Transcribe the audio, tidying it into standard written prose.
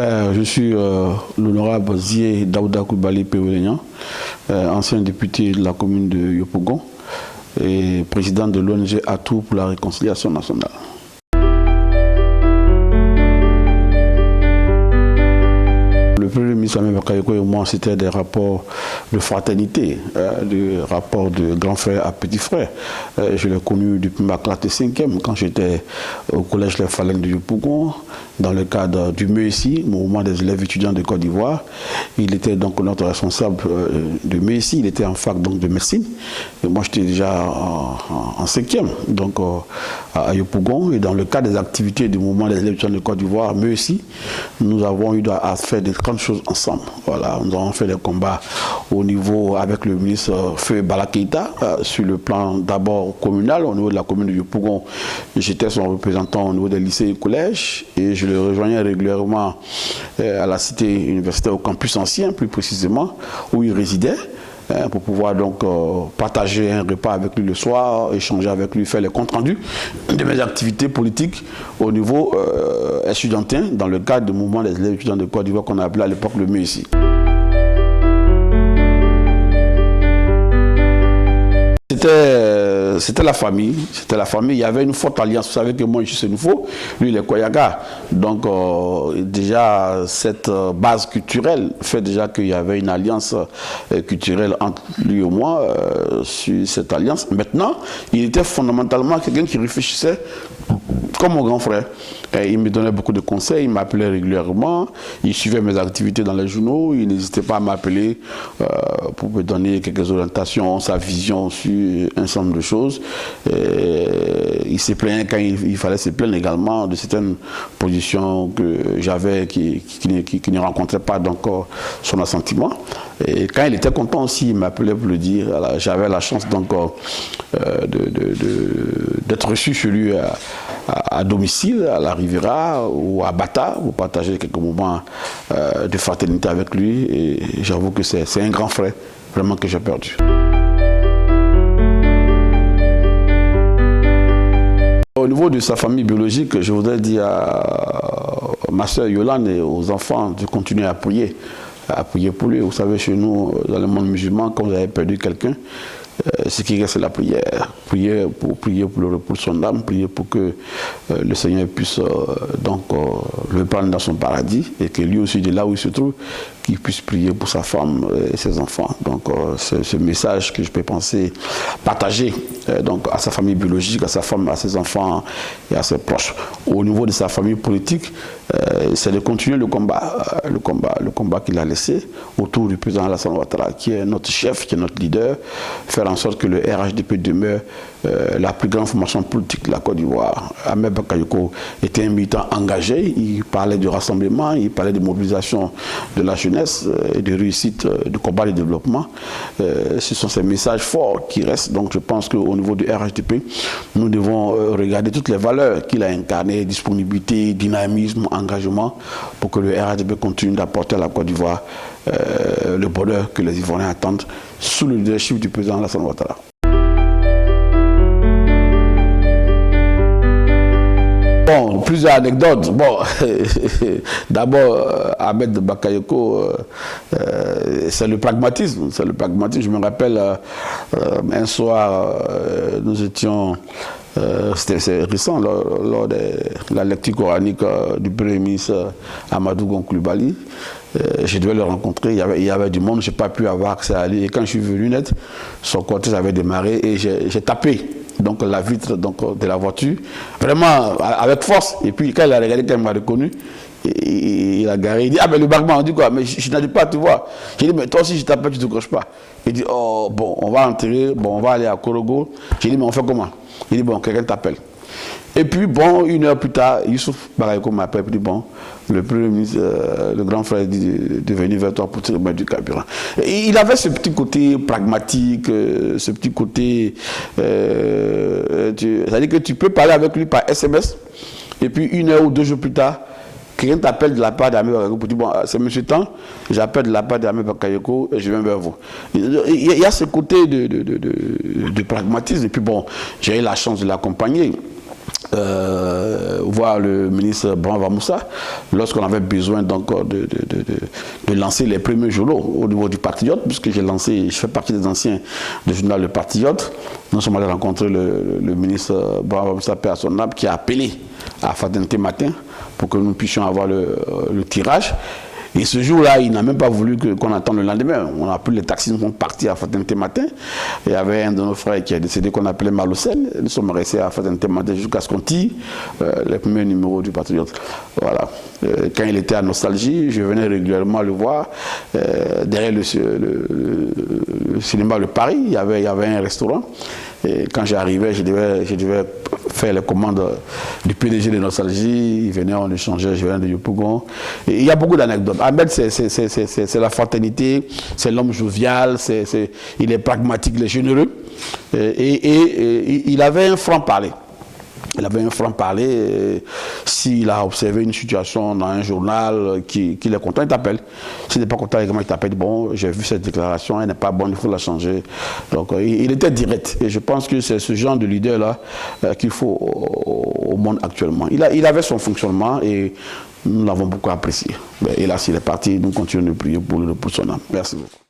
Je suis l'honorable Zié Daouda Coulibaly Péoulénian, ancien député de la commune de Yopougon et président de l'ONG Atout pour la réconciliation nationale. Le premier ministre Ahmed Bakayoko et moi, c'était des rapports de fraternité, des rapports de grand frère à petit frère. Je l'ai connu depuis ma classe de 5e, quand j'étais au collège Les Phalanges de Yopougon, dans le cadre du MESI, Mouvement des élèves étudiants de Côte d'Ivoire. Il était donc notre responsable de MESI, il était en fac donc, de médecine. Et moi, j'étais déjà en 5e, donc à Yopougon. Et dans le cadre des activités du Mouvement des élèves étudiants de Côte d'Ivoire, MESI, nous avons eu à faire des grandes choses ensemble. Voilà, nous avons fait des combats au niveau avec le ministre Feu Bala Keïta, sur le plan d'abord communal, au niveau de la commune de Yopougon. J'étais son représentant au niveau des lycées et collèges et je le rejoignais régulièrement à la cité universitaire, au campus ancien plus précisément, où il résidait, pour pouvoir donc partager un repas avec lui le soir, échanger avec lui, faire les comptes rendus de mes activités politiques au niveau estudiantin, dans le cadre du mouvement des élèves étudiants de Côte d'Ivoire qu'on a appelé à l'époque le MESI. C'était la famille, il y avait une forte alliance. Vous savez que moi je suis Sénoufo, lui il est Koyaga. Donc déjà cette base culturelle fait déjà qu'il y avait une alliance culturelle entre lui et moi sur cette alliance. Maintenant, il était fondamentalement quelqu'un qui réfléchissait comme mon grand frère. Et il me donnait beaucoup de conseils, il m'appelait régulièrement, il suivait mes activités dans les journaux, il n'hésitait pas à m'appeler pour me donner quelques orientations, sa vision sur un certain nombre de choses. Il se plaignait quand il fallait se plaindre également de certaines positions que j'avais qui ne rencontraient pas donc son assentiment. Et quand il était content aussi, il m'appelait pour le dire. J'avais la chance donc d'être reçu chez lui à domicile, à la Riviera ou à Bata, pour partager quelques moments de fraternité avec lui. Et j'avoue que c'est un grand frère vraiment que j'ai perdu. Au niveau de sa famille biologique, je voudrais dire à ma soeur Yolande et aux enfants de continuer à prier pour lui. Vous savez, chez nous, dans le monde musulman, quand vous avez perdu quelqu'un, ce qui reste, c'est la prière. Prier pour le repos de son âme, prier pour que le Seigneur puisse le prendre dans son paradis et que lui aussi, de là où il se trouve, qu'il puisse prier pour sa femme et ses enfants. Donc c'est ce message que je peux penser partager donc, à sa famille biologique, à sa femme, à ses enfants et à ses proches. Au niveau de sa famille politique, c'est de continuer le combat qu'il a laissé autour du président Alassane Ouattara, qui est notre chef, qui est notre leader, faire en sorte que le RHDP demeure la plus grande formation politique de la Côte d'Ivoire. Ahmed Bakayoko était un militant engagé, il parlait du rassemblement, il parlait de mobilisation de la jeunesse et de réussite du combat de développement. Ce sont ces messages forts qui restent. Donc je pense qu'au niveau du RHDP, nous devons regarder toutes les valeurs qu'il a incarnées, disponibilité, dynamisme, engagement, pour que le RHDP continue d'apporter à la Côte d'Ivoire le bonheur que les Ivoiriens attendent sous le leadership du président Alassane Ouattara. Bon, plusieurs anecdotes. Bon, d'abord, Ahmed Bakayoko, c'est le pragmatisme. C'est le pragmatisme. Je me rappelle, un soir, nous étions, c'était récent, lors de la lecture coranique du premier ministre Amadou Gon Coulibaly. Je devais le rencontrer, il y avait du monde, je n'ai pas pu avoir accès à lui. Et quand je suis venu net, son cortège avait démarré et j'ai tapé donc, la vitre donc, de la voiture, vraiment avec force. Et puis quand il a regardé, quand il m'a reconnu, il a garé, il dit, ah mais le barman, on dit quoi, mais je n'arrive pas à te voir. J'ai dit, mais toi aussi je t'appelle, tu ne te croches pas. Il dit, oh bon, on va enterrer, bon, on va aller à Korogo. J'ai dit, mais on fait comment? Il dit, bon, quelqu'un t'appelle. Et puis, bon, une heure plus tard, Youssouf Bakayoko m'appelle, il dit, bon, le premier ministre, le grand frère dit de venir vers toi pour te remettre du carburant. Et il avait ce petit côté pragmatique, ce petit côté, c'est-à-dire que tu peux parler avec lui par SMS, et puis une heure ou 2 jours plus tard, quelqu'un t'appelle de la part d'Ahmed Bakayoko pour dire, bon, c'est monsieur Tan, j'appelle de la part d'Ahmed Bakayoko et je viens vers vous. Il y a ce côté de pragmatisme, et puis bon, j'ai eu la chance de l'accompagner voir le ministre Brahma Moussa lorsqu'on avait besoin donc de lancer les premiers journaux au niveau du Patriote, puisque je fais partie des anciens du journal Le Patriote. Nous sommes allés rencontrer le ministre Brahma Moussa Père son âme, qui a appelé à Fraternité Matin pour que nous puissions avoir le tirage. Et ce jour-là, il n'a même pas voulu qu'on attende le lendemain. On a pris les taxis, nous sommes partis à Fraternité Matin. Il y avait un de nos frères qui a décédé qu'on appelait Malocène. Nous sommes restés à Fraternité Matin jusqu'à ce qu'on tire les premiers numéros du Patriote. Voilà. Quand il était à Nostalgie, je venais régulièrement le voir. Derrière le cinéma de Paris, il y avait un restaurant. Et quand j'arrivais, je devais faire les commandes du PDG de Nostalgie. Il venait, on échangeait, je venais de Yopougon. Et il y a beaucoup d'anecdotes. Ahmed, c'est la fraternité, c'est l'homme jovial, il est pragmatique, il est généreux. Et il avait un franc-parler. Il avait un franc-parler. S'il a observé une situation dans un journal qu'il est content, il t'appelle. S'il n'est pas content, il t'appelle. Bon, j'ai vu cette déclaration, elle n'est pas bonne, il faut la changer. Donc, il était direct. Et je pense que c'est ce genre de leader-là qu'il faut au monde actuellement. Il avait son fonctionnement et nous l'avons beaucoup apprécié. Et là, s'il est parti, nous continuons de prier pour son âme. Merci beaucoup.